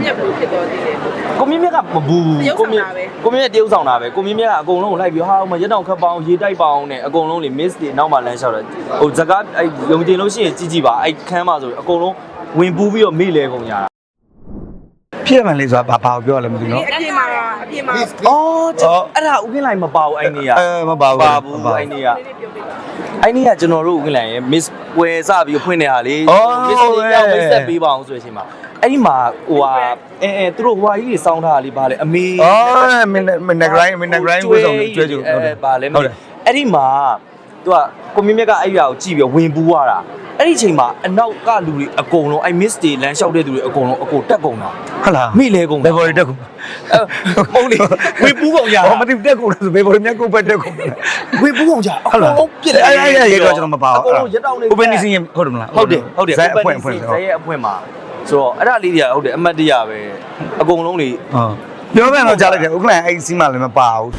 မြတ်ဘလို့ဖြစ်တော်သေးတယ်ကိုမြင့်မြတ်ကမဘူးကိုမြင့်တရုပ်ဆောင်တာပဲကိုမြင့်မြတ်ကအကုန်လုံးကိုလိုက်ပြီးဟာမရက်တောင်ခတ်ပေါင်းရေတိုက်ပေါင်းနဲ့အကုန်လုံးလေ miss တွေနောက်မှလမ်းလျှောက်တယ်ဟိုဇကာအဲယုံကျင်လို့ရှိရင်ကြည့်ပါအဲခန်းမှာဆိုအကုန်လုံးဝင်ပူးပြီးတော့မေ့လဲကုန်ကြတာဖြစ်မှန်လေးဆိုတာဘာပြောရလဲမသိဘူးနော်အပြင်မှာအော်အဲ့ဒါဥကင်းလိုက်မပါဘူးအဲ့နေ့ကမပါဘူးအဲ့နေ့ကကျွန်တော်တို့ဥကင်းလိုက်ရဲ့ miss ပွဲစပြီးဖွင့်နေတာလေ miss တွေကြောင့်မိတ်ဆက်ပေးပါအောင်ဆိုတဲ့အချိန်မှာအဲ့ဒီမှာဟိုဟာသူတို့ဟွာကြီးတွေစောင်းထားတာလေးပါလေအမေမင်းနဂရိုင်းဝစ်ဆောင်ကျွဲကျွဲပါလေအဲ့ဒီမှာသူကကိုမြင့်မြတ်ကအဲ့ဒီဟာကိုကြည့်ပြီးဝင်ပူးသွားတာအဲ့ဒီအချိန်မှာအနောက်ကလူတွေအကုန်လုံးအဲ့ miss တွေလမ်းလျှောက်တဲ့သူတွေအကုန်လုံးအကိုတက်ကုန်တာဟုတ်လားမိလဲကုန်ဘေဘော်တက်ကုန်ပုံလေးဝင်ပူးကုန်ကြဟောမသိတက်ကုန်လို့ဆိုဘေဘော်မြတ်ကိုပဲတက်ကုန်ဝင်ပူးကုန်ကြအကုန်လုံးပြစ်တယ်အဲ့ရေတော့ကျွန်တော်မပါဘူးအကုန်လုံးရက်တောင်နေကိုပဲနေစင်းဟုတ်တယ်မလားဟုတ်တယ်ဇက်အဖွင့်ဇက်ရဲ့အဖွင့်မှာဆိုတော့အဲ့ဒါလေးတွေကဟုတ်တယ်အမတ်တရပဲအကုန်လုံးလေးပြောပြန်တော့ကြားလိုက်တယ်ဥက္ကလန်အဲ့စီးမှလည်းမပါဘူး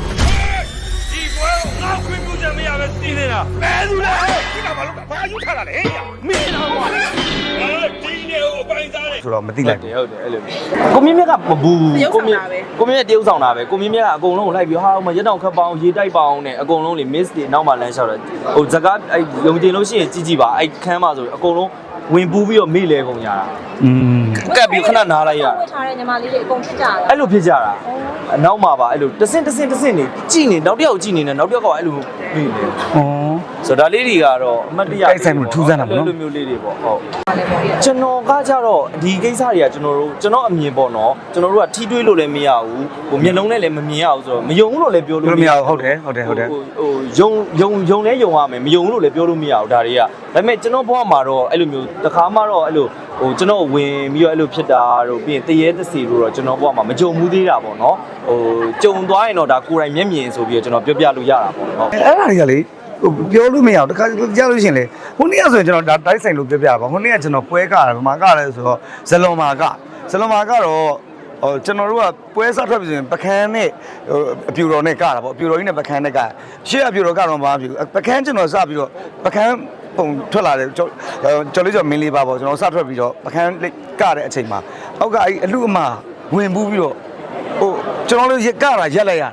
ဒီကွယ်ငါခွင့်ပြုချက်မရပဲစီးနေတာဘယ်သူလဲဒီကဘာလို့ဘာယူထားတာလဲမင်းတော့ကွာဒီနေကိုအပိုင်းစားတယ်ဆိုတော့မသိလိုက်ဟုတ်တယ်အဲ့လိုကိုမြင့်မြတ်ကမဘူးကိုမြင့်တရုပ်ဆောင်တာပဲကိုမြင့်မြတ်ကအကုန်လုံးကိုလိုက်ပြီးဟာမရက်တောင်ခတ်ပေါင်းရေတိုက်ပေါင်းနဲ့အကုန်လုံးလေ miss တွေနောက်မှလမ်းလျှောက်တယ်ဟိုဇကာအဲယုံကျင်လို့ရှိရင်ကြည့်ပါအဲခန်းမှာဆိုအကုန်လုံးဝင်ပူးပြီးတော့မေ့လဲကုန်ကြတာကပ်ပြီးခဏနားလိုက်ရဝတ်ထားတဲ့ညီမလေးတွေအကုန်ဖြစ်ကြတာအဲ့လိုဖြစ်ကြတာအနောက်မှာပါအဲ့လိုတဆင့်နေကြည့်နေနောက်တစ်ယောက်ကြည့်နေတယ်နောက်တစ်ယောက်ကအဲ့လိုမေ့လဲဆိုတော့ဒါလေးတွေကတော့အမတ်တရတိုက်ဆိုင်မှုထူးဆန်းတာပေါ့နော်လိုမျိုးလေးတွေပေါ့ဟုတ်ကျွန်တော်ကကြတော့ဒီကိစ္စတွေကကျွန်တော်အမြင်ပေါ့နော်ကျွန်တော်တို့ကထီးတွေးလို့လည်းမရဘူးဟိုမျက်လုံးနဲ့လည်းမမြင်ရဘူးဆိုတော့မယုံလို့လည်းပြောလို့မရဘူးဟုတ်တယ်ဟိုယုံလဲယုံရမယ်မယုံလို့လည်းပြောလို့မရဘူးဒါတွေကဒါပေမဲ့ကျွန်တော်ဘဝမှာတော့အဲ့လိုမျိုးတခါမှတော့အဲ့လိုဟိုကျွန်တော်ဝင်ပြီးတော့အဲ့လိုဖြစ်တာတို့ပြီးရင်တရေတစီလို့တော့ကျွန်တော်ဘဝမှာမကြုံဘူးသေးတာပေါ့နော်ဟိုကြုံသွားရင်တော့ဒါကိုယ်တိုင်မျက်မြင်ဆိုပြီးတော့ကျွန်တော်ပြောပြလို့ရတာပေါ့ဟုတ်အဲ့ဒါတွေကလေပြောလို့မရဘူးတခါကြားလို့ရှိရင်လေဟိုနေ့ကဆိုရင်ကျွန်တော်ဒါတိုက်ဆိုင်လို့ပြောပြတာပါဟိုနေ့ကကျွန်တော်ပွဲကတယ်ဗမာကလည်းဆိုတော့ဇလွန်မာကတော့ကျွန်တော်တို့ကပွဲစားထွက်ပြီဆိုရင်ပကန်းနဲ့အပြူတော်နဲ့ကတာပေါ့အပြူတော်ကြီးနဲ့ပကန်းနဲ့ကရှေ့အပြူတော်ကတော့မပါဘူးပကန်းကျွန်တော်စပြီးတော့ပကန်းပုံထွက်လာတယ်ကျော်လေးကျော်မင်းလေးပါပေါ့ကျွန်တော်စထွက်ပြီးတော့ပကန်းကတဲ့အချိန်မှာအောက်ကအဲ့အလူအမဝင်ပူးပြီးတော့ဟိုကျွန်တော်တို့ကတာရက်လိုက်ရတယ်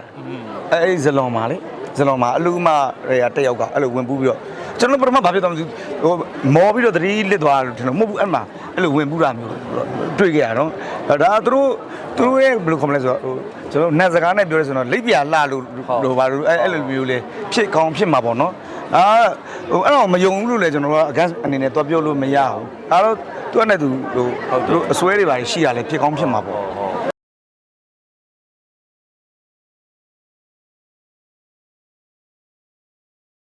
အဲ့ဇလွန်မာလေဇလုံးမှာအလူမတွေကတက်ရောက်ကအဲ့လိုဝင်ပူးပြီးတော့ကျွန်တော်ပထမဘာဖြစ်သွားမလဲဟိုမော်ပြီးတော့သတိလစ်သွားတယ်ကျွန်တော်မဟုတ်ဘူးအဲ့မှာအဲ့လိုဝင်ပူးတာမျိုးတွေ့ခဲ့ရတော့ဒါသူတို့ရဲ့ဘယ်လိုခေါ်မလဲဆိုတော့ဟိုကျွန်တော်နတ်စကားနဲ့ပြောရဲဆိုတော့လိပ်ပြာလှလို့ဘာလို့အဲ့လိုမျိုးလေဖြစ်ကောင်းဖြစ်မှာပေါ့နော်ဟိုအဲ့တော့မယုံဘူးလို့လေကျွန်တော်ကအကန့်အနေနဲ့တွားပြောလို့မရဘူးဒါတော့သူကနဲ့သူဟိုသူတို့အစွဲတွေပါရှိရလဲဖြစ်ကောင်းဖြစ်မှာပေါ့